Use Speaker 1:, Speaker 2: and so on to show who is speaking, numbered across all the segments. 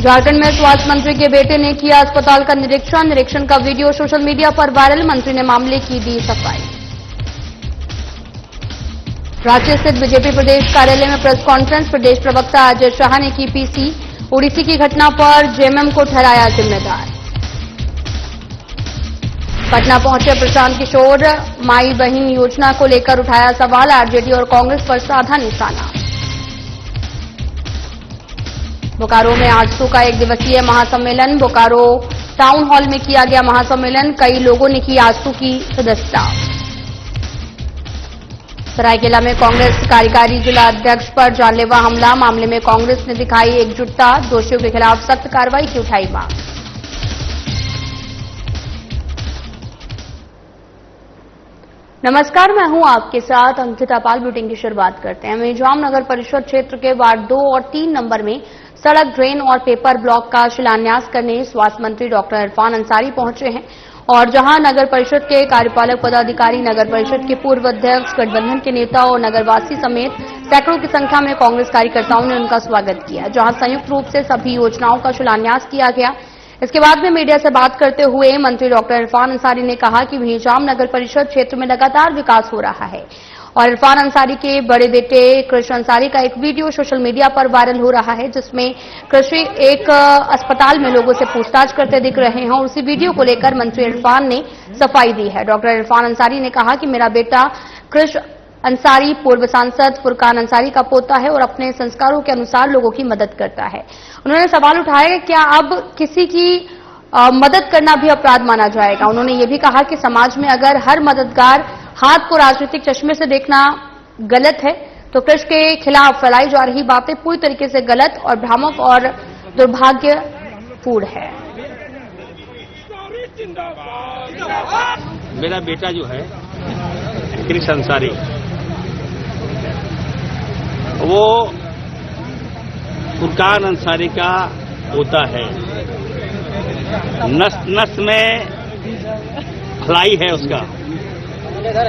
Speaker 1: झारखंड में स्वास्थ्य मंत्री के बेटे ने किया अस्पताल का निरीक्षण का वीडियो सोशल मीडिया पर वायरल। मंत्री ने मामले की दी सफाई। रांची स्थित बीजेपी प्रदेश कार्यालय में प्रेस कॉन्फ्रेंस। प्रदेश प्रवक्ता अजय शाह ने की पीसी। ओडिसी की घटना पर जेएमएम को ठहराया जिम्मेदार। पटना पहुंचे प्रशांत किशोर। माई बहन योजना को लेकर उठाया सवाल। आरजेडी और कांग्रेस पर साधा निशाना। बोकारो में आजसू का एक दिवसीय महासम्मेलन। बोकारो टाउन हॉल में किया गया महासम्मेलन। कई लोगों ने की आजसू की सदस्यता। सरायकेला में कांग्रेस कार्यकारी जिला अध्यक्ष पर जानलेवा हमला। मामले में कांग्रेस ने दिखाई एकजुटता। दोषियों के खिलाफ सख्त कार्रवाई की उठाई मांग। नमस्कार, मैं हूं आपके साथ अंकिता पाल। बुलेटिन की शुरुआत करते हैं। मेजबान नगर परिषद क्षेत्र के वार्ड 2 और 3 नंबर में सड़क, ड्रेन और पेपर ब्लॉक का शिलान्यास करने स्वास्थ्य मंत्री डॉक्टर इरफान अंसारी पहुंचे हैं और जहां नगर परिषद के कार्यपालक पदाधिकारी, नगर परिषद के पूर्व अध्यक्ष, गठबंधन के नेता और नगरवासी समेत सैकड़ों की संख्या में कांग्रेस कार्यकर्ताओं ने उनका स्वागत किया, जहां संयुक्त रूप से सभी योजनाओं का शिलान्यास किया गया। इसके बाद में मीडिया से बात करते हुए मंत्री डॉक्टर इरफान अंसारी ने कहा कि भीमजाम नगर परिषद क्षेत्र में लगातार विकास हो रहा है और इरफान अंसारी के बड़े बेटे कृष अंसारी का एक वीडियो सोशल मीडिया पर वायरल हो रहा है, जिसमें कृषि एक अस्पताल में लोगों से पूछताछ करते दिख रहे हैं और उसी वीडियो को लेकर मंत्री इरफान ने सफाई दी है। डॉक्टर इरफान अंसारी ने कहा कि मेरा बेटा कृष अंसारी पूर्व सांसद फुरकान अंसारी का पोता है और अपने संस्कारों के अनुसार लोगों की मदद करता है। उन्होंने सवाल उठाया कि क्या अब किसी की मदद करना भी अपराध माना जाएगा। उन्होंने ये भी कहा कि समाज में अगर हर मददगार हाथ को राजनीतिक चश्मे से देखना गलत है तो कृष के खिलाफ फैलाई जा रही बातें पूरी तरीके से गलत और भ्रामक और दुर्भाग्यपूर्ण है।
Speaker 2: मेरा बेटा जो है कृष अंसारी, वो फुरकान अंसारी का पोता है। नस नस में खलाई है उसका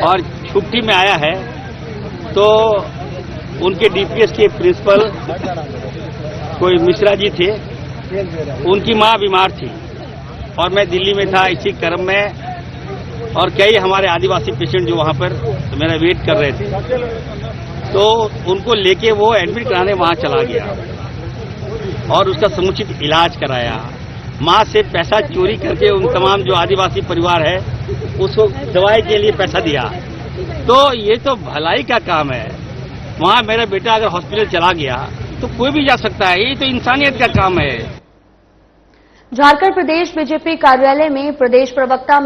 Speaker 2: और छुट्टी में आया है तो उनके डीपीएस के प्रिंसिपल कोई मिश्रा जी थे, उनकी मां बीमार थी और मैं दिल्ली में था इसी क्रम में और कई हमारे आदिवासी पेशेंट जो वहां पर मेरा वेट कर रहे थे तो उनको लेके वो एडमिट कराने वहां चला गया और उसका समुचित इलाज कराया। मां से पैसा चोरी करके उन तमाम जो आदिवासी परिवार है उसको दवाई के लिए पैसा दिया। तो ये तो भलाई का काम है। वहां मेरा बेटा अगर हॉस्पिटल चला गया तो कोई भी जा सकता है, ये तो इंसानियत का काम है।
Speaker 1: झारखंड प्रदेश बीजेपी कार्यालय में प्रदेश प्रवक्ता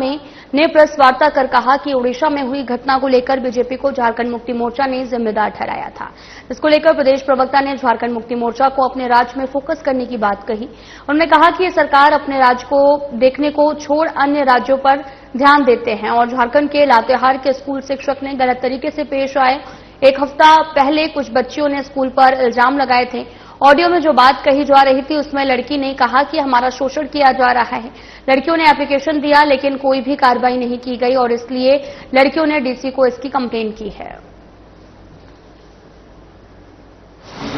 Speaker 1: ने प्रेस वार्ता कर कहा कि ओडिशा में हुई घटना को लेकर बीजेपी को झारखंड मुक्ति मोर्चा ने जिम्मेदार ठहराया था। इसको लेकर प्रदेश प्रवक्ता ने झारखंड मुक्ति मोर्चा को अपने राज्य में फोकस करने की बात कही। उन्होंने कहा कि ये सरकार अपने राज्य को देखने को छोड़ अन्य राज्यों पर ध्यान देते हैं और झारखंड के लातेहार के स्कूल शिक्षक ने गलत तरीके से पेश आए। एक हफ्ता पहले कुछ बच्चियों ने स्कूल पर इल्जाम लगाए थे। ऑडियो में जो बात कही जा रही थी उसमें लड़की ने कहा कि हमारा शोषण किया जा रहा है। लड़कियों ने एप्लीकेशन दिया लेकिन कोई भी कार्रवाई नहीं की गई और इसलिए लड़कियों ने डीसी को इसकी कंप्लेन की है।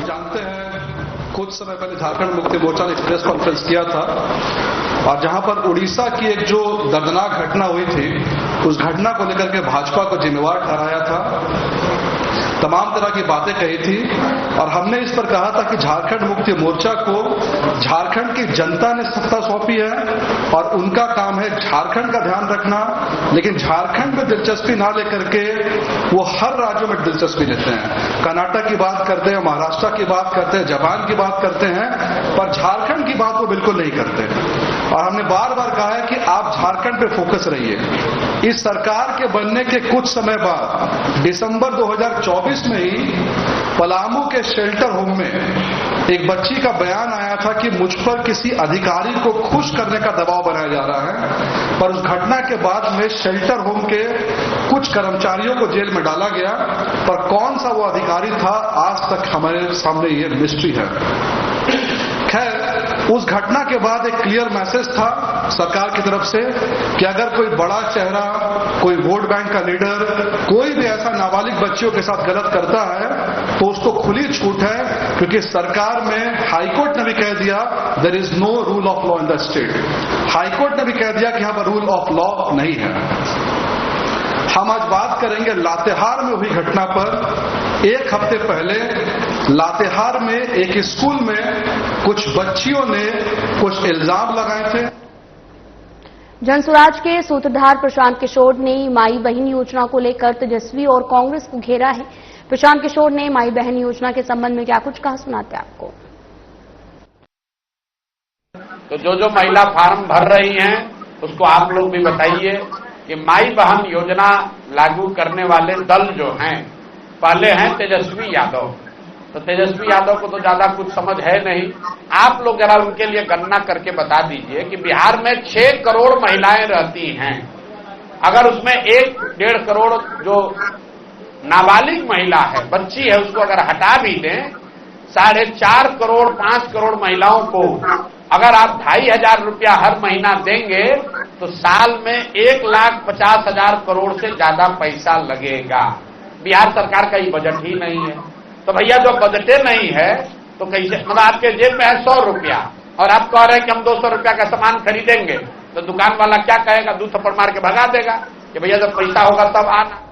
Speaker 3: जानते हैं कुछ समय पहले झारखंड मुक्ति मोर्चा ने प्रेस कॉन्फ्रेंस किया था और जहां पर उड़ीसा की एक जो दर्दनाक घटना हुई थी उस घटना को लेकर के भाजपा को जिम्मेवार ठहराया था। तमाम तरह की बातें कही थी और हमने इस पर कहा था कि झारखंड मुक्ति मोर्चा को झारखंड की जनता ने सत्ता सौंपी है और उनका काम है झारखंड का ध्यान रखना, लेकिन झारखंड में दिलचस्पी ना लेकर के वो हर राज्यों में दिलचस्पी लेते हैं। कर्नाटक की बात करते हैं, महाराष्ट्र की बात करते हैं, जापान की बात करते हैं, पर झारखंड की बात वो बिल्कुल नहीं करते। और हमने बार बार कहा है कि आप झारखंड पे फोकस रहिए। इस सरकार के बनने के कुछ समय बाद दिसंबर 2024 में ही पलामू के शेल्टर होम में एक बच्ची का बयान आया था कि मुझ पर किसी अधिकारी को खुश करने का दबाव बनाया जा रहा है, पर उस घटना के बाद में शेल्टर होम के कुछ कर्मचारियों को जेल में डाला गया, पर कौन सा वो अधिकारी था आज तक हमारे सामने ये मिस्ट्री है। खैर, उस घटना के बाद एक क्लियर मैसेज था सरकार की तरफ से कि अगर कोई बड़ा चेहरा, कोई वोट बैंक का लीडर, कोई भी ऐसा नाबालिग बच्चियों के साथ गलत करता है तो उसको खुली छूट है, क्योंकि सरकार में हाईकोर्ट ने भी कह दिया there is no rule of law in the state. High court ने भी कह दिया कि यहां पर रूल ऑफ लॉ नहीं है। हम आज बात करेंगे लातेहार में हुई घटना पर। एक हफ्ते पहले लातेहार में एक स्कूल में कुछ बच्चियों ने कुछ इल्जाम लगाए थे।
Speaker 1: जनसुराज के सूत्रधार प्रशांत किशोर ने माई बहन योजना को लेकर तेजस्वी और कांग्रेस को घेरा है। प्रशांत किशोर ने माई बहन योजना के संबंध में क्या कुछ कहा, सुनाते हैं आपको।
Speaker 4: तो जो महिला फार्म भर रही हैं उसको आप लोग भी बताइए कि माई बहन योजना लागू करने वाले दल जो हैं, पहले हैं तेजस्वी यादव। तो तेजस्वी यादव को तो ज्यादा कुछ समझ है नहीं, आप लोग जरा उनके लिए गणना करके बता दीजिए कि बिहार में 6 करोड़ महिलाएं रहती हैं। अगर उसमें 1-1.5 करोड़ जो नाबालिग महिला है, बच्ची है, उसको अगर हटा भी दें, 4.5 करोड़ 5 करोड़ महिलाओं को अगर आप 2,500 रुपया हर महीना देंगे तो साल में 1,50,000 करोड़ से ज्यादा पैसा लगेगा। बिहार सरकार का ये बजट ही नहीं है। तो भैया जो बजटे नहीं है तो कैसे, मतलब आपके जेब में है 100 रुपया और आप कह रहे हैं कि हम 200 रुपया का सामान खरीदेंगे, तो दुकान वाला क्या कहेगा, 2 थप्पड़ मार के भगा देगा कि भैया जब पैसा होगा तब आना।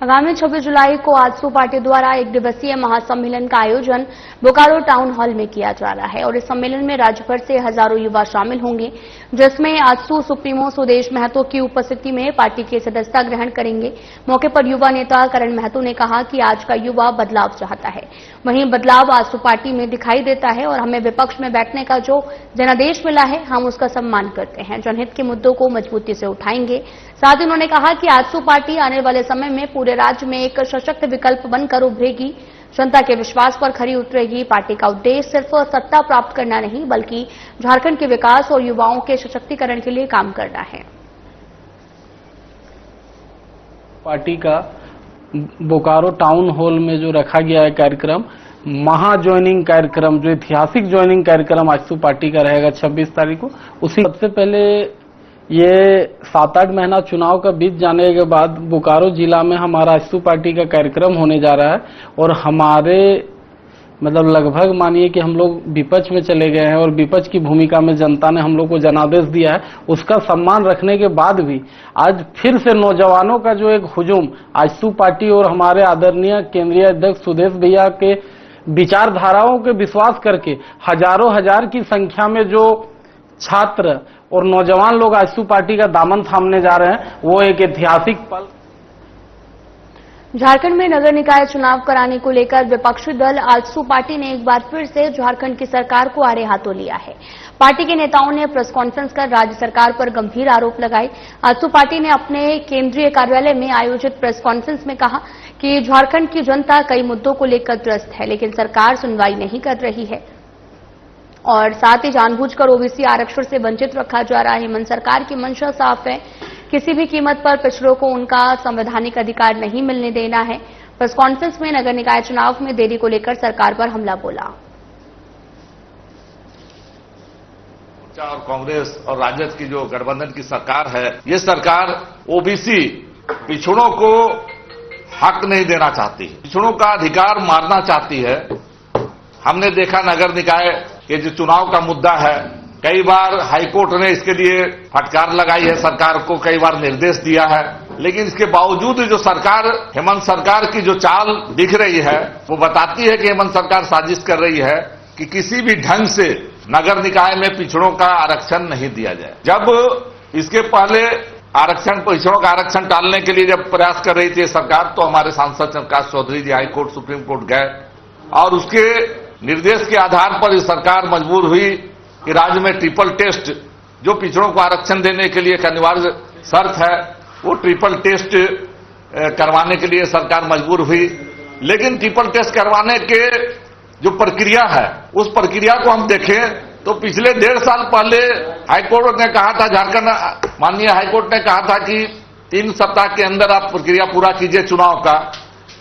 Speaker 1: आगामी 26 जुलाई को आजसू पार्टी द्वारा 1 दिवसीय महासम्मेलन का आयोजन बोकारो टाउन हॉल में किया जा रहा है और इस सम्मेलन में राज्य भर से हजारों युवा शामिल होंगे, जिसमें आजसू सुप्रीमो सुदेश महतो की उपस्थिति में पार्टी की सदस्यता ग्रहण करेंगे। मौके पर युवा नेता करण महतो ने कहा कि आज का युवा बदलाव चाहता है, वहीं बदलाव आजसू पार्टी में दिखाई देता है और हमें विपक्ष में बैठने का जो जनादेश मिला है हम उसका सम्मान करते हैं। जनहित के मुद्दों को मजबूती से उठाएंगे। साथ ही उन्होंने कहा कि आजसू पार्टी आने वाले समय में पूरे राज्य में एक सशक्त विकल्प बनकर उभरेगी, जनता के विश्वास पर खरी उतरेगी। पार्टी का उद्देश्य सिर्फ सत्ता प्राप्त करना नहीं बल्कि झारखंड के विकास और युवाओं के सशक्तिकरण के लिए काम करना है।
Speaker 5: पार्टी का बोकारो टाउन हॉल में जो रखा गया है कार्यक्रम, महा ज्वाइनिंग कार्यक्रम, जो ऐतिहासिक ज्वाइनिंग कार्यक्रम आजसू पार्टी का रहेगा 26 तारीख को। उसी सबसे पहले ये 7-8 महीना चुनाव का बीत जाने के बाद बोकारो जिला में हमारा आजसू पार्टी का कार्यक्रम होने जा रहा है और हमारे मतलब लगभग मानिए कि हम लोग विपक्ष में चले गए हैं और विपक्ष की भूमिका में जनता ने हम लोग को जनादेश दिया है। उसका सम्मान रखने के बाद भी आज फिर से नौजवानों का जो एक हुजूम आजसू पार्टी और हमारे आदरणीय केंद्रीय अध्यक्ष सुदेश भैया के विचारधाराओं के विश्वास करके हजारों हजार की संख्या में जो छात्र और नौजवान लोग आजसू पार्टी का दामन थामने जा रहे हैं, वो एक ऐतिहासिक पल।
Speaker 1: झारखंड में नगर निकाय चुनाव कराने को लेकर विपक्षी दल आजसू पार्टी ने एक बार फिर से झारखंड की सरकार को आड़े हाथों लिया है। पार्टी के नेताओं ने प्रेस कॉन्फ्रेंस कर राज्य सरकार पर गंभीर आरोप लगाए। आजसू पार्टी ने अपने केंद्रीय कार्यालय में आयोजित प्रेस कॉन्फ्रेंस में कहा कि झारखंड की जनता कई मुद्दों को लेकर त्रस्त है, लेकिन सरकार सुनवाई नहीं कर रही है और साथ ही जानबूझकर ओबीसी आरक्षण से वंचित रखा जा रहा है। हेमंत सरकार की मंशा साफ है, किसी भी कीमत पर पिछड़ों को उनका संवैधानिक अधिकार नहीं मिलने देना है। प्रेस कॉन्फ्रेंस में नगर निकाय चुनाव में देरी को लेकर सरकार पर हमला बोला।
Speaker 6: और कांग्रेस और राजद की जो गठबंधन की सरकार है, ये सरकार ओबीसी पिछड़ों को हक नहीं देना चाहती है, पिछड़ों का अधिकार मारना चाहती है। हमने देखा नगर निकाय के जो चुनाव का मुद्दा है, कई बार हाईकोर्ट ने इसके लिए फटकार लगाई है, सरकार को कई बार निर्देश दिया है, लेकिन इसके बावजूद जो सरकार, हेमंत सरकार की जो चाल दिख रही है वो बताती है कि हेमंत सरकार साजिश कर रही है कि किसी भी ढंग से नगर निकाय में पिछड़ों का आरक्षण नहीं दिया जाए। जब इसके पहले आरक्षण, पिछड़ों का आरक्षण टालने के लिए जब प्रयास कर रही थी सरकार, तो हमारे सांसद प्रकाश चौधरी जी हाईकोर्ट, सुप्रीम कोर्ट गए और उसके निर्देश के आधार पर सरकार मजबूर हुई कि राज्य में ट्रिपल टेस्ट, जो पिछड़ों को आरक्षण देने के लिए एक अनिवार्य शर्त है, वो ट्रिपल टेस्ट करवाने के लिए सरकार मजबूर हुई। लेकिन ट्रिपल टेस्ट करवाने के जो प्रक्रिया है, उस प्रक्रिया को हम देखें तो पिछले 1.5 साल पहले हाईकोर्ट ने कहा था, झारखंड माननीय हाईकोर्ट ने कहा था कि 3 सप्ताह के अंदर आप प्रक्रिया पूरा कीजिए चुनाव का,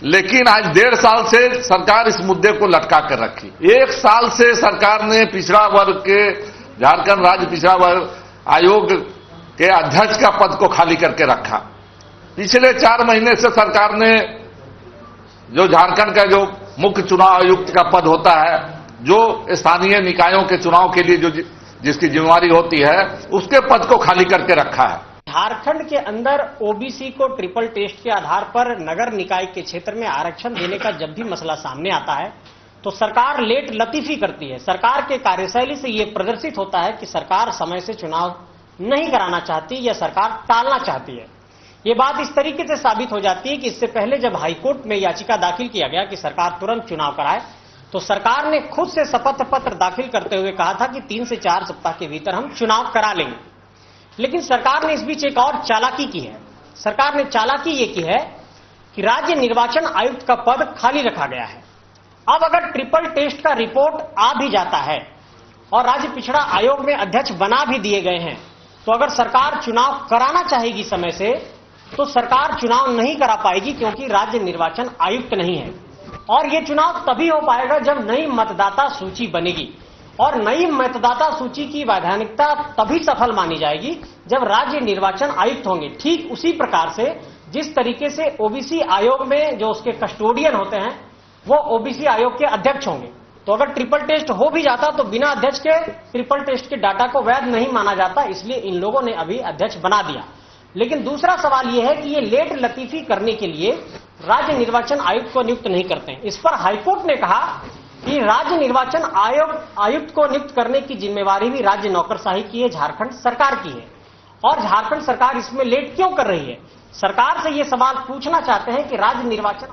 Speaker 6: लेकिन आज 1.5 साल से सरकार इस मुद्दे को लटका कर रखी। 1 साल से सरकार ने पिछड़ा वर्ग के झारखंड राज्य पिछड़ा वर्ग आयोग के अध्यक्ष का पद को खाली करके रखा। पिछले 4 महीने से सरकार ने जो झारखंड का जो मुख्य चुनाव आयुक्त का पद होता है, जो स्थानीय निकायों के चुनाव के लिए जो जिसकी जिम्मेवारी होती है, उसके पद को खाली करके रखा है।
Speaker 7: झारखंड के अंदर ओबीसी को ट्रिपल टेस्ट के आधार पर नगर निकाय के क्षेत्र में आरक्षण देने का जब भी मसला सामने आता है तो सरकार लेट लतीफी करती है। सरकार के कार्यशैली से यह प्रदर्शित होता है कि सरकार समय से चुनाव नहीं कराना चाहती या सरकार टालना चाहती है। ये बात इस तरीके से साबित हो जाती है कि इससे पहले जब हाईकोर्ट में याचिका दाखिल किया गया कि सरकार तुरंत चुनाव कराए, तो सरकार ने खुद से शपथ पत्र दाखिल करते हुए कहा था कि 3 से 4 सप्ताह के भीतर हम चुनाव करा लेंगे। लेकिन सरकार ने इस बीच एक और चालाकी की है। सरकार ने चालाकी ये की है कि राज्य निर्वाचन आयुक्त का पद खाली रखा गया है। अब अगर ट्रिपल टेस्ट का रिपोर्ट आ भी जाता है और राज्य पिछड़ा आयोग में अध्यक्ष बना भी दिए गए हैं, तो अगर सरकार चुनाव कराना चाहेगी समय से, तो सरकार चुनाव नहीं करा पाएगी, क्योंकि राज्य निर्वाचन आयुक्त नहीं है। और यह चुनाव तभी हो पाएगा जब नई मतदाता सूची बनेगी, और नई मतदाता सूची की वैधानिकता तभी सफल मानी जाएगी जब राज्य निर्वाचन आयुक्त होंगे। ठीक उसी प्रकार से जिस तरीके से ओबीसी आयोग में जो उसके कस्टोडियन होते हैं वो ओबीसी आयोग के अध्यक्ष होंगे। तो अगर ट्रिपल टेस्ट हो भी जाता तो बिना अध्यक्ष के ट्रिपल टेस्ट के डाटा को वैध नहीं माना जाता, इसलिए इन लोगों ने अभी अध्यक्ष बना दिया। लेकिन दूसरा सवाल यह है कि ये लेट लतीफी करने के लिए राज्य निर्वाचन आयुक्त को नियुक्त नहीं करते हैं। इस पर हाईकोर्ट ने कहा कि राज्य निर्वाचन आयुक्त को नियुक्त करने की जिम्मेवारी भी राज्य नौकरशाही की है, झारखंड सरकार की है। और झारखंड सरकार इसमें लेट क्यों कर रही है? सरकार से ये सवाल पूछना चाहते हैं कि राज्य निर्वाचन।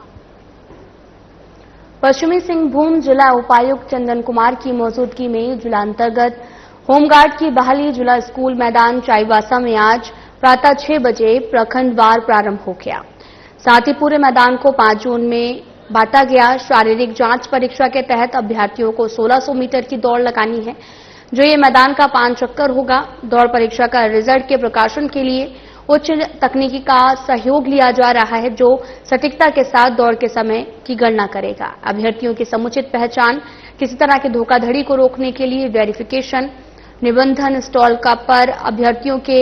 Speaker 1: पश्चिमी सिंहभूम जिला उपायुक्त चंदन कुमार की मौजूदगी में जिला अंतर्गत होमगार्ड की बहाली जिला स्कूल मैदान चाईबासा में आज प्रातः 6 बजे प्रखंडवार प्रारंभ हो गया। साथ ही पूरे मैदान को 5 जोन में बांटा गया। शारीरिक जांच परीक्षा के तहत अभ्यर्थियों को 1600 मीटर की दौड़ लगानी है, जो ये मैदान का 5 चक्कर होगा। दौड़ परीक्षा का रिजल्ट के प्रकाशन के लिए उच्च तकनीकी का सहयोग लिया जा रहा है, जो सटीकता के साथ दौड़ के समय की गणना करेगा। अभ्यर्थियों की समुचित पहचान, किसी तरह की धोखाधड़ी को रोकने के लिए वेरिफिकेशन, निबंधन स्टॉल का पर अभ्यर्थियों के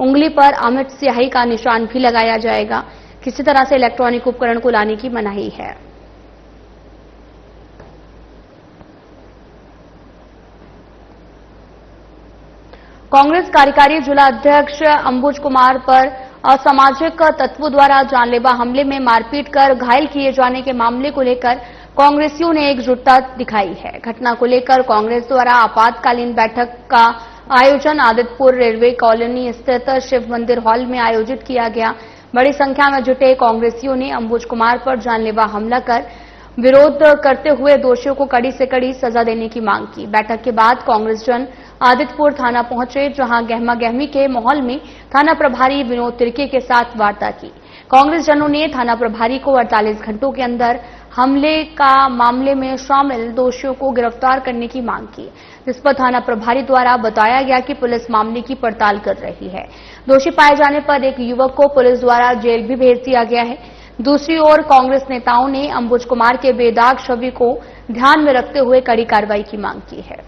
Speaker 1: उंगली पर अमिट स्याही का निशान भी लगाया जाएगा। किसी तरह से इलेक्ट्रॉनिक उपकरण को लाने की मनाही है। कांग्रेस कार्यकारी जिला अध्यक्ष अंबुज कुमार पर असामाजिक तत्वों द्वारा जानलेवा हमले में मारपीट कर घायल किए जाने के मामले को लेकर कांग्रेसियों ने एकजुटता दिखाई है। घटना को लेकर कांग्रेस द्वारा आपातकालीन बैठक का आयोजन आदित्यपुर रेलवे कॉलोनी स्थित शिव मंदिर हॉल में आयोजित किया गया। बड़ी संख्या में जुटे कांग्रेसियों ने अंबुज कुमार पर जानलेवा हमला कर विरोध करते हुए दोषियों को कड़ी से कड़ी सजा देने की मांग की। बैठक के बाद कांग्रेस जन आदित्यपुर थाना पहुंचे, जहां गहमा गहमी के माहौल में थाना प्रभारी विनोद तिर्की के साथ वार्ता की। कांग्रेस जनों ने थाना प्रभारी को 48 घंटों के अंदर हमले का मामले में शामिल दोषियों को गिरफ्तार करने की मांग की, जिस पर थाना प्रभारी द्वारा बताया गया कि पुलिस मामले की पड़ताल कर रही है। दोषी पाए जाने पर एक युवक को पुलिस द्वारा जेल भी भेज दिया गया है। दूसरी ओर कांग्रेस नेताओं ने अंबुज कुमार के बेदाग छवि को ध्यान में रखते हुए कड़ी कार्रवाई की मांग की है।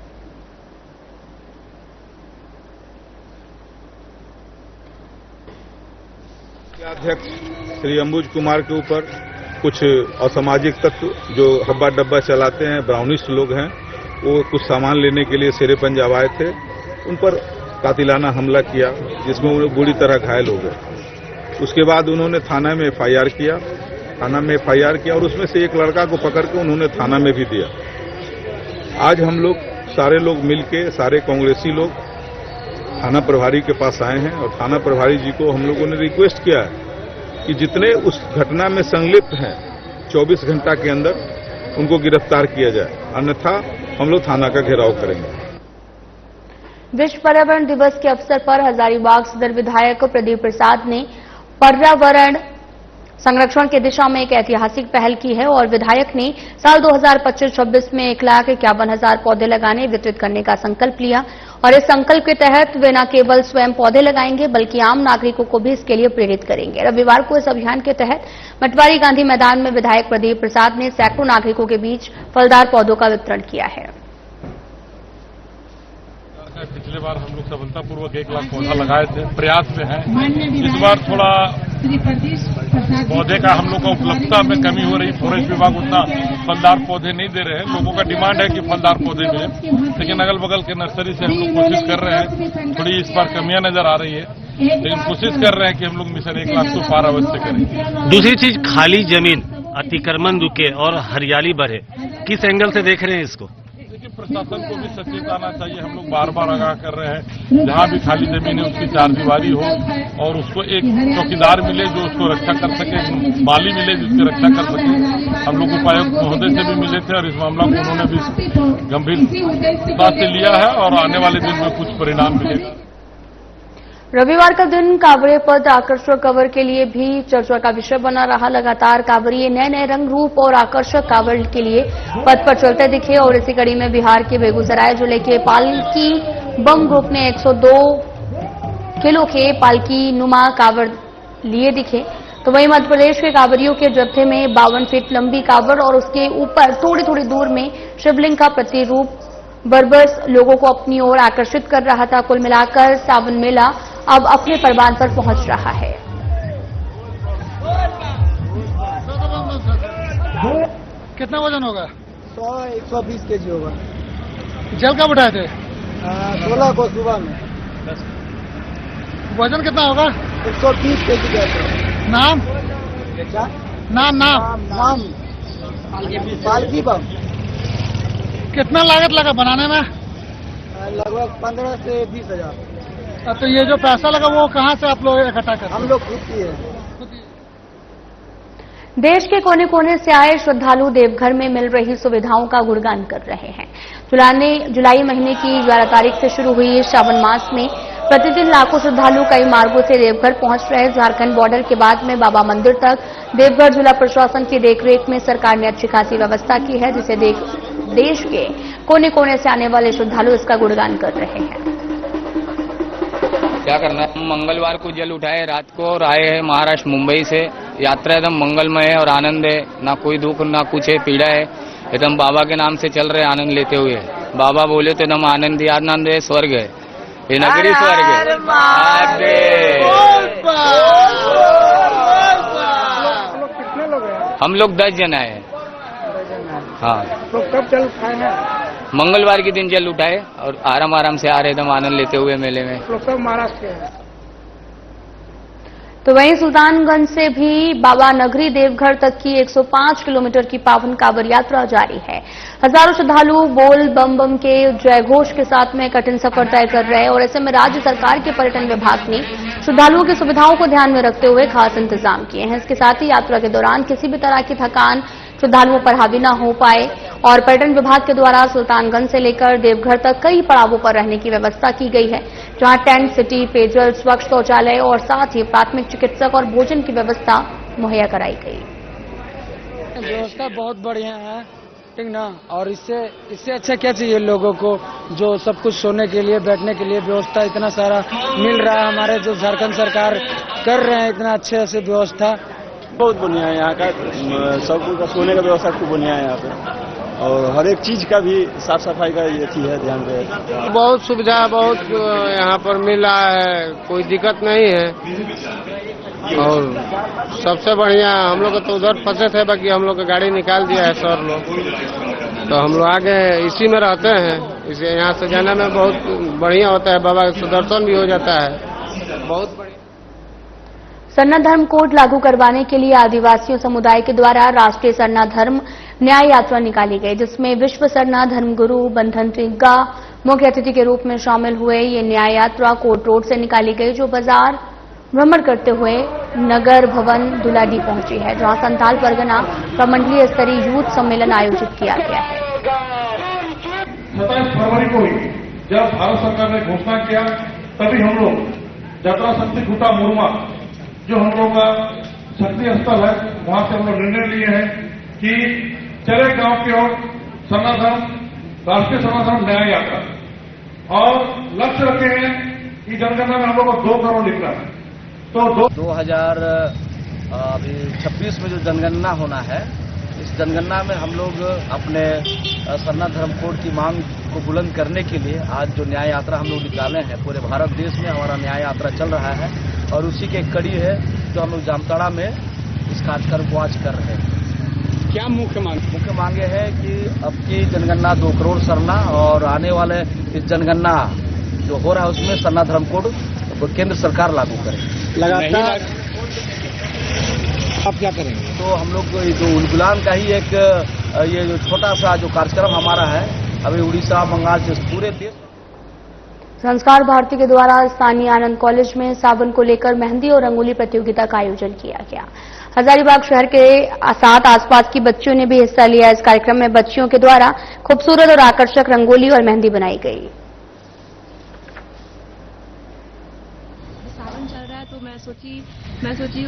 Speaker 8: अध्यक्ष श्री अंबुज कुमार के ऊपर कुछ असामाजिक तत्व जो हब्बा डब्बा चलाते हैं, ब्राउनिस्ट लोग हैं, वो कुछ सामान लेने के लिए शेरे पंजाब आए थे। उन पर कातिलाना हमला किया, जिसमें वो बुरी तरह घायल हो गए। उसके बाद उन्होंने थाना में एफआईआर किया और उसमें से एक लड़का को पकड़ के उन्होंने थाना में भी दिया। आज हम लोग सारे लोग मिलके, सारे कांग्रेसी लोग थाना प्रभारी के पास आए हैं और थाना प्रभारी जी को हम लोगों ने रिक्वेस्ट किया है कि जितने उस घटना में संलिप्त हैं 24 घंटा के अंदर उनको गिरफ्तार किया जाए, अन्यथा हम लोग थाना का घेराव करेंगे।
Speaker 1: विश्व पर्यावरण दिवस के अवसर पर हजारीबाग सदर विधायक प्रदीप प्रसाद ने पर्यावरण संरक्षण की दिशा में एक ऐतिहासिक पहल की है और विधायक ने साल 2025-26 में 1,51,000 पौधे लगाने वितरित करने का संकल्प लिया। और इस संकल्प के तहत वे न केवल स्वयं पौधे लगाएंगे बल्कि आम नागरिकों को भी इसके लिए प्रेरित करेंगे। रविवार को इस अभियान के तहत मटवारी गांधी मैदान में विधायक प्रदीप प्रसाद ने सैकड़ों नागरिकों के बीच फलदार पौधों का वितरण किया है।
Speaker 9: पिछले बार हम लोग सफलतापूर्वक 1 लाख पौधा लगाए थे, प्रयास में है। इस बार थोड़ा पौधे का हम लोग का उपलब्धता में कमी हो रही। फॉरेस्ट विभाग उतना फलदार पौधे नहीं दे रहे हैं। लोगों का डिमांड है कि फलदार पौधे मिले, लेकिन अगल बगल के नर्सरी से हम लोग कोशिश कर रहे हैं। थोड़ी इस बार कमियां नजर आ रही है, लेकिन कोशिश कर रहे हैं कि हम लोग मिशन 1 लाख को पार अवश्य करें।
Speaker 10: दूसरी चीज, खाली जमीन अतिक्रमण रुके और हरियाली बढ़े, किस एंगल से देख रहे हैं इसको?
Speaker 9: प्रशासन को भी सचेत आना चाहिए। हम लोग बार बार आगाह कर रहे हैं, जहां भी खाली जमीन है उसकी चारदीवारी हो और उसको एक चौकीदार मिले जो उसको रक्षा कर सके, माली मिले जिसकी रक्षा कर सके। हम लोग उपायुक्त महोदय से भी मिले थे और इस मामला को उन्होंने भी गंभीरता से लिया है और आने वाले दिन में कुछ परिणाम मिलेगा।
Speaker 1: रविवार का दिन कांवड़िया पद आकर्षक कवर के लिए भी चर्चा का विषय बना रहा। लगातार कांवड़िये नए नए रंग रूप और आकर्षक कांवड़ के लिए पद पर चलते दिखे और इसी कड़ी में बिहार के बेगूसराय जिले के पालकी बम ग्रुप ने 102 किलो के पालकी नुमा कांवड़ लिए दिखे। तो वहीं मध्य प्रदेश के कांवड़ियों के जत्थे में 52 फीट लंबी कांवड़ और उसके ऊपर थोड़ी थोड़ी दूर में शिवलिंग का प्रतिरूप बरबस लोगों को अपनी ओर आकर्षित कर रहा था। कुल मिलाकर सावन मेला अब अपने परवान पर पहुंच रहा है।
Speaker 11: कितना वजन होगा?
Speaker 12: 100-120 केजी होगा।
Speaker 11: जल कब उठाए थे?
Speaker 12: 16 को सुबह में।
Speaker 11: वजन कितना होगा?
Speaker 12: 130 केजी का।
Speaker 11: नाम? नाम
Speaker 12: पालकी बम।
Speaker 11: कितना लागत लगा बनाने में?
Speaker 12: लगभग 15 से 20 हजार।
Speaker 11: तो ये जो पैसा लगा वो कहाँ से आप लोग इकट्ठा करते?
Speaker 12: हम लोग खुद की है।
Speaker 1: देश के कोने कोने से आए श्रद्धालु देवघर में मिल रही सुविधाओं का गुणगान कर रहे हैं। जुलाई महीने की 11 तारीख से शुरू हुई श्रावण मास में प्रतिदिन लाखों श्रद्धालु कई मार्गों से देवघर पहुंच रहे। झारखंड बॉर्डर के बाद में बाबा मंदिर तक देवघर जिला प्रशासन की देखरेख में सरकार ने अच्छी खासी व्यवस्था की है, जिसे देश के कोने कोने से आने वाले श्रद्धालु इसका गुणगान कर रहे हैं।
Speaker 13: क्या करना है, मंगलवार को जल उठाए रात को और आए हैं महाराष्ट्र मुंबई से। यात्रा एकदम मंगलमय है और आनंद है, ना कोई दुख ना कुछ है, पीड़ा है। एकदम बाबा के नाम से चल रहे आनंद लेते हुए। बाबा बोले तो एकदम आनंद ही आनंद है, स्वर्ग है, ये नगरी स्वर्ग है। हम लोग 10 जन आए। हाँ,
Speaker 12: तो कब जल उठाए हैं?
Speaker 13: मंगलवार के दिन जल उठाए और आराम से आ रहे एकदम आनंद लेते हुए मेले में।
Speaker 12: लोग सब महाराष्ट्र के हैं।
Speaker 1: तो वहीं सुल्तानगंज से भी बाबा नगरी देवघर तक की 105 किलोमीटर की पावन कांवड़ यात्रा जारी है। हजारों श्रद्धालु बोल बम बम के जयघोष के साथ में कठिन सफर तय कर रहे हैं और ऐसे में राज्य सरकार के पर्यटन विभाग ने श्रद्धालुओं की सुविधाओं को ध्यान में रखते हुए खास इंतजाम किए हैं। इसके साथ ही यात्रा के दौरान किसी भी तरह की थकान श्रद्धालुओं पर हावी न हो पाए और पर्यटन विभाग के द्वारा सुल्तानगंज से लेकर देवघर तक कई पड़ावों पर रहने की व्यवस्था की गई है, जहां टेंट सिटी, पेयजल, स्वच्छ शौचालय और साथ ही प्राथमिक चिकित्सक और भोजन की व्यवस्था मुहैया कराई गई।
Speaker 12: व्यवस्था बहुत बढ़िया है, ठीक ना। और इससे अच्छा क्या चाहिए लोगों को, जो सब कुछ सोने के लिए बैठने के लिए व्यवस्था इतना सारा मिल रहा है। हमारे जो झारखंड सरकार कर रहे हैं इतना अच्छे से व्यवस्था,
Speaker 14: बहुत बढ़िया है यहाँ का। सब कुछ का सोने का व्यवस्था खूब बढ़िया है यहाँ पे और हर एक चीज का भी साफ सफाई का ये है, ध्यान रहे।
Speaker 15: बहुत सुविधा बहुत यहाँ पर मिला है, कोई दिक्कत नहीं है। और सबसे बढ़िया हम लोग तो उधर फंसे थे, बाकी हम लोग का गाड़ी निकाल दिया है सर लोग, तो हम लोग आगे इसी में रहते हैं। इसे यहाँ से जाने में बहुत बढ़िया होता है, बाबा का दर्शन भी हो जाता है, बहुत बढ़िया।
Speaker 1: सरना धर्म कोड लागू करवाने के लिए आदिवासियों समुदाय के द्वारा राष्ट्रीय सरना धर्म न्याय यात्रा निकाली गई, जिसमें विश्व सरना धर्मगुरु बंधन तिग्गा मुख्य अतिथि के रूप में शामिल हुए। ये न्याय यात्रा कोट रोड से निकाली गई, जो बाजार भ्रमण करते हुए नगर भवन दुलाडी पहुंची है, जहां संथाल परगना प्रमंडलीय स्तरीय यूथ सम्मेलन आयोजित किया गया है।
Speaker 16: 27 फरवरी को ही जब भारत सरकार ने घोषणा किया, तभी हम लोग जतरा शक्ति खूटा मुरमा जो हम लोग का शक्ति स्थल है, वहां से हम लोग निर्णय लिए हैं कि चले गांव की ओर सरना धर्म राष्ट्रीय सरना धर्म न्याय यात्रा। और लक्ष्य रखे हैं कि जनगणना में हम लोग को 2 करोड़ लिखना है। तो
Speaker 17: 2026 में जो जनगणना होना है, इस जनगणना में हम लोग अपने सरना धर्म कोड की मांग को बुलंद करने के लिए आज जो न्याय यात्रा हम लोग निकाले हैं, पूरे भारत देश में हमारा न्याय यात्रा चल रहा है और उसी के एक कड़ी है जो हम लोग जामताड़ा में इस कार्यक्रम को आज कर रहे हैं।
Speaker 5: क्या मुख्य
Speaker 17: मांगे है कि अब की जनगणना 2 करोड़ सरना और आने वाले इस जनगणना जो हो रहा है उसमें सरना धर्म कोड केंद्र सरकार लागू करे।
Speaker 5: लगातार आप क्या करेंगे?
Speaker 17: तो हम लोग जो उलगुलान का ही एक ये जो छोटा सा जो कार्यक्रम हमारा है, अभी उड़ीसा बंगाल से पूरे देश।
Speaker 1: संस्कार भारती के द्वारा स्थानीय आनंद कॉलेज में सावन को लेकर मेहंदी और रंगोली प्रतियोगिता का आयोजन किया गया। हजारीबाग शहर के 7 आसपास की बच्चियों ने भी हिस्सा लिया। इस कार्यक्रम में बच्चियों के द्वारा खूबसूरत और आकर्षक रंगोली और मेहंदी बनाई गई।
Speaker 18: सावन चल रहा है तो मैं सोची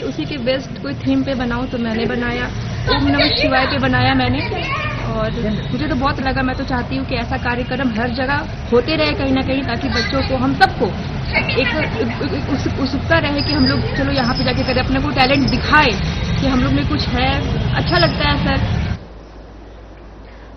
Speaker 18: उसी के बेस्ट कोई थीम पे बनाऊं, तो मैंने बनाया ओम नमः शिवाय पे बनाया मैंने, और मुझे तो बहुत लगा। मैं तो चाहती हूँ कि ऐसा कार्यक्रम हर जगह होते रहे कहीं ना कहीं, ताकि बच्चों को, हम सबको एक उत्सुकता रहे कि हम लोग चलो यहाँ पे जाके करें, अपने को टैलेंट दिखाए कि हम लोग में कुछ है। अच्छा लगता है सर।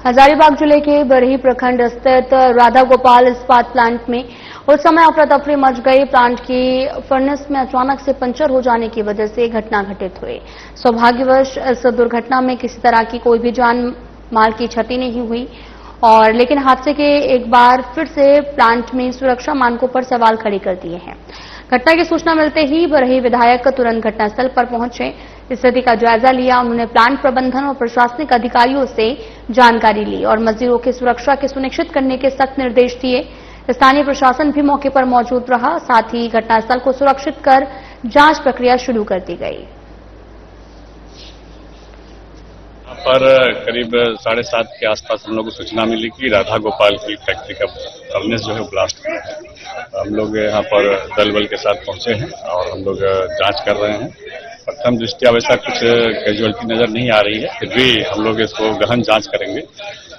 Speaker 1: हजारीबाग जिले के बरही प्रखंड स्थित राधा गोपाल इस्पात प्लांट में उस समय अफरा तफरी मच गई। प्लांट की फर्नेस में अचानक से पंचर हो जाने की वजह से घटना घटित हुई। सौभाग्यवश इस दुर्घटना में किसी तरह की कोई भी जान माल की क्षति नहीं हुई, और लेकिन हादसे के एक बार फिर से प्लांट में सुरक्षा मानकों पर सवाल खड़े कर दिए हैं। घटना की सूचना मिलते ही बरही विधायक तुरंत घटनास्थल पर पहुंचे, स्थिति का जायजा लिया। उन्होंने प्लांट प्रबंधन और प्रशासनिक अधिकारियों से जानकारी ली और मजदूरों की सुरक्षा के सुनिश्चित करने के सख्त निर्देश दिए। स्थानीय प्रशासन भी मौके पर मौजूद रहा, साथ ही घटनास्थल को सुरक्षित कर जांच प्रक्रिया शुरू कर दी गई।
Speaker 19: पर करीब 7:30 के आसपास हम लोग को सूचना मिली कि राधा गोपाल की फैक्ट्री का फर्नेस जो है ब्लास्ट हुआ है। हम लोग यहाँ पर दल बल के साथ पहुंचे हैं और हम लोग जांच कर रहे हैं। प्रथम दृष्टया वैसा कुछ कैजुअलिटी नजर नहीं आ रही है, फिर भी हम लोग इसको गहन जांच करेंगे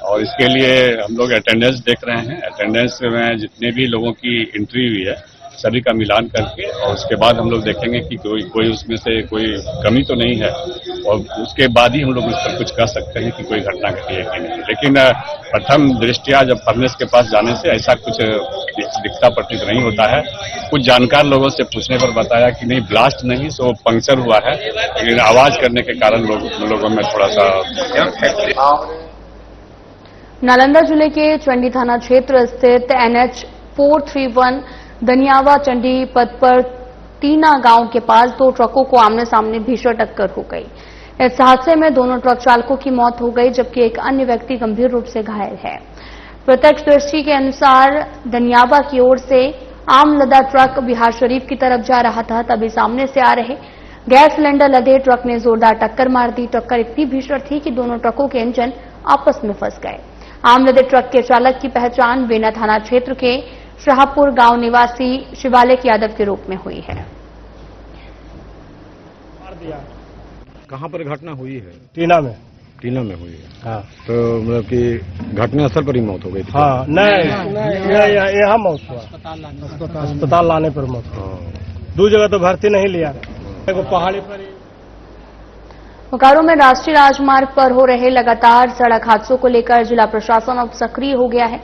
Speaker 19: और इसके लिए हम लोग अटेंडेंस देख रहे हैं। अटेंडेंस में जितने भी लोगों की एंट्री हुई है सभी का मिलान करके, और उसके बाद हम लोग देखेंगे कि कोई उसमें से कोई कमी तो नहीं है, और उसके बाद ही हम लोग उस पर कुछ कह सकते हैं कि कोई घटना घटी है कि नहीं। लेकिन प्रथम दृष्टया जब फर्नेस के पास जाने से ऐसा कुछ दिखता प्रतीत नहीं होता है। कुछ जानकार लोगों से पूछने पर बताया कि नहीं, ब्लास्ट नहीं, सो पंक्चर हुआ है, लेकिन आवाज करने के कारण लोगों में थोड़ा सा।
Speaker 1: नालंदा जिले के चंडी थाना क्षेत्र स्थित NH 431 दनियावा चंडी पथ पर टीना गांव के पास 2 ट्रकों को आमने सामने भीषण टक्कर हो गई। इस हादसे में दोनों ट्रक चालकों की मौत हो गई, जबकि एक अन्य व्यक्ति गंभीर रूप से घायल है। प्रत्यक्षदर्शी के अनुसार दनियावा की ओर से आम लदा ट्रक बिहार शरीफ की तरफ जा रहा था, तभी सामने से आ रहे गैस सिलेंडर लदे ट्रक ने जोरदार टक्कर मार दी। टक्कर इतनी भीषण थी कि दोनों ट्रकों के इंजन आपस में फंस गए। आम लदे ट्रक के चालक की पहचान बेना थाना क्षेत्र के शाहपुर गांव निवासी शिवालिक यादव के रूप में हुई है।
Speaker 20: कहां पर घटना हुई है?
Speaker 21: टीना में
Speaker 20: हुई है।
Speaker 21: हाँ।
Speaker 20: तो मतलब कि घटनास्थल पर ही मौत हो गई थी?
Speaker 21: हाँ, नहीं यहाँ मौत हुआ, अस्पताल लाने पर मौत हुआ। 2 जगह तो भर्ती नहीं लिया, पहाड़ी पर।
Speaker 1: बोकारो में राष्ट्रीय राजमार्ग पर हो रहे लगातार सड़क हादसों को लेकर जिला प्रशासन अब सक्रिय हो गया है,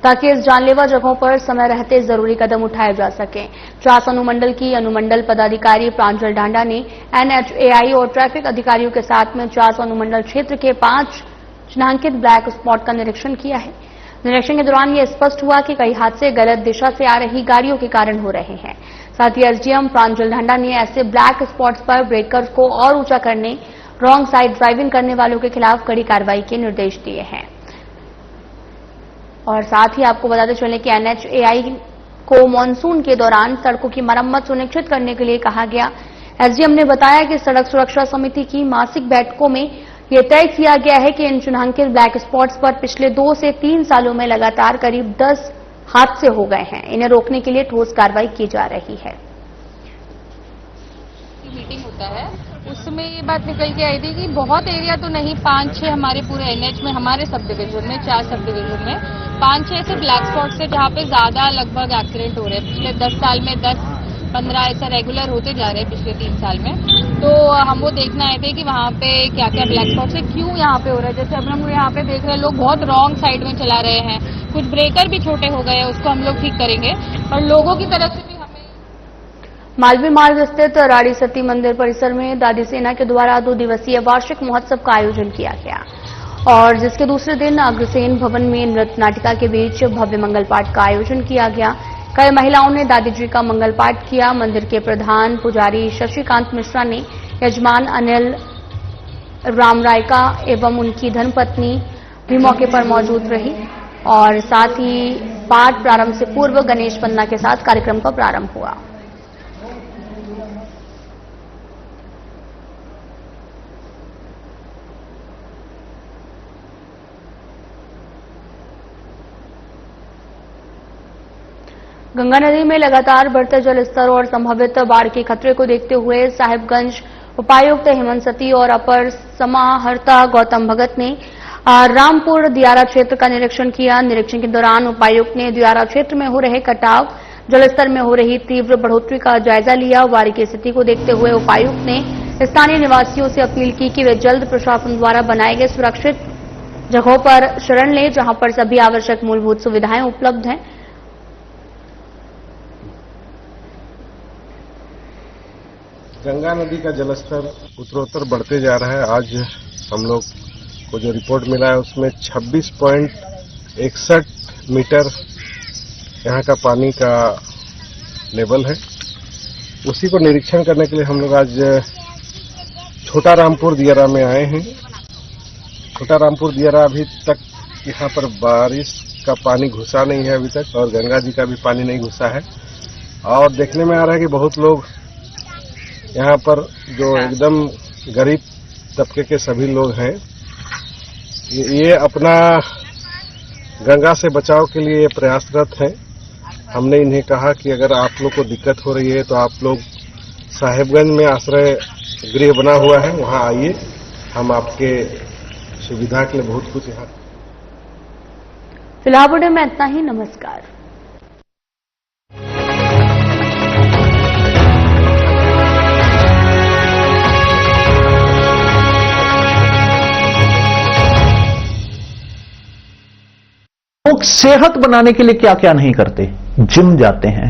Speaker 1: ताकि इस जानलेवा जगहों पर समय रहते जरूरी कदम उठाए जा सकें। चास अनुमंडल की अनुमंडल पदाधिकारी प्रांजल डांडा ने NHAI और ट्रैफिक अधिकारियों के साथ में चास अनुमंडल क्षेत्र के 5 चिन्हांकित ब्लैक स्पॉट का निरीक्षण किया है। निरीक्षण के दौरान ये स्पष्ट हुआ कि कई हादसे गलत दिशा से आ रही गाड़ियों के कारण हो रहे हैं। साथ ही SDM प्रांजल डांडा ने ऐसे ब्लैक स्पॉट्स पर ब्रेकर्स को और ऊंचा करने, रॉन्ग साइड ड्राइविंग करने वालों के खिलाफ कड़ी कार्रवाई के निर्देश दिए हैं। और साथ ही आपको बताते चलें कि NHAI को मानसून के दौरान सड़कों की मरम्मत सुनिश्चित करने के लिए कहा गया। SDM ने बताया कि सड़क सुरक्षा समिति की मासिक बैठकों में यह तय किया गया है कि इन चिन्हांकित ब्लैक स्पॉट्स पर पिछले 2 से 3 सालों में लगातार करीब 10 हादसे हो गए हैं। इन्हें रोकने के लिए ठोस कार्रवाई की जा रही है।
Speaker 2: मीटिंग होता है उसमें ये बात निकल के आई थी कि बहुत एरिया तो नहीं, 5-6 हमारे पूरे एनएच में, हमारे सब डिवीजन में, 4 सब डिवीजन में 5-6 ऐसे ब्लैक स्पॉट्स है जहाँ पे ज्यादा लगभग एक्सीडेंट हो रहे हैं। पिछले 10 साल में 10-15 ऐसा रेगुलर होते जा रहे हैं पिछले 3 साल में। तो हम वो देखना आए थे कि वहाँ पे क्या क्या ब्लैक स्पॉट्स है, क्यों यहाँ पे हो रहा है। जैसे अब हम यहाँ पे देख रहे हैं लोग बहुत रॉन्ग साइड में चला रहे हैं, कुछ ब्रेकर भी छोटे हो गए हैं, उसको हम लोग ठीक करेंगे। और लोगों की तरफ से भी
Speaker 1: मालवीय मार्ग स्थित राड़ी सती मंदिर परिसर में दादी सेना के द्वारा 2 दिवसीय वार्षिक महोत्सव का आयोजन किया गया और जिसके दूसरे दिन अग्रसेन भवन में नृत्य नाटिका के बीच भव्य मंगल पाठ का आयोजन किया गया। कई महिलाओं ने दादी जी का मंगल पाठ किया। मंदिर के प्रधान पुजारी शशिकांत मिश्रा ने यजमान अनिल रामरायका एवं उनकी धर्मपत्नी भी मौके पर मौजूद रही और साथ ही पाठ प्रारंभ से पूर्व गणेश वंदना के साथ कार्यक्रम का प्रारंभ हुआ। गंगा नदी में लगातार बढ़ते जल स्तर और संभावित बाढ़ के खतरे को देखते हुए साहिबगंज उपायुक्त हेमंत सती और अपर समाहर्ता गौतम भगत ने रामपुर दियारा क्षेत्र का निरीक्षण किया। निरीक्षण के दौरान उपायुक्त ने दियारा क्षेत्र में हो रहे कटाव, जलस्तर में हो रही तीव्र बढ़ोतरी का जायजा लिया। बाढ़ की स्थिति को देखते हुए उपायुक्त ने स्थानीय निवासियों से अपील की कि वे जल्द प्रशासन द्वारा बनाए गए सुरक्षित जगहों पर शरण लें, जहां पर सभी आवश्यक मूलभूत सुविधाएं उपलब्ध हैं।
Speaker 22: गंगा नदी का जलस्तर उत्तरोत्तर बढ़ते जा रहा है। आज हम लोग को जो रिपोर्ट मिला है उसमें 26.61 मीटर यहाँ का पानी का लेवल है। उसी को निरीक्षण करने के लिए हम लोग आज छोटा रामपुर दियारा में आए हैं। छोटा रामपुर दियारा अभी तक यहाँ पर बारिश का पानी घुसा नहीं है अभी तक और गंगा जी का भी पानी नहीं घुसा है और देखने में आ रहा है कि बहुत लोग यहाँ पर जो एकदम गरीब तबके के सभी लोग हैं ये अपना गंगा से बचाव के लिए प्रयासरत हैं। हमने इन्हें कहा कि अगर आप लोग को दिक्कत हो रही है तो आप लोग साहिबगंज में आश्रय गृह बना हुआ है, वहाँ आइए, हम आपके सुविधा के लिए बहुत कुछ यहाँ।
Speaker 1: फिलहाल वीडियो में इतना ही। नमस्कार।
Speaker 23: लोग सेहत बनाने के लिए क्या क्या नहीं करते, जिम जाते हैं,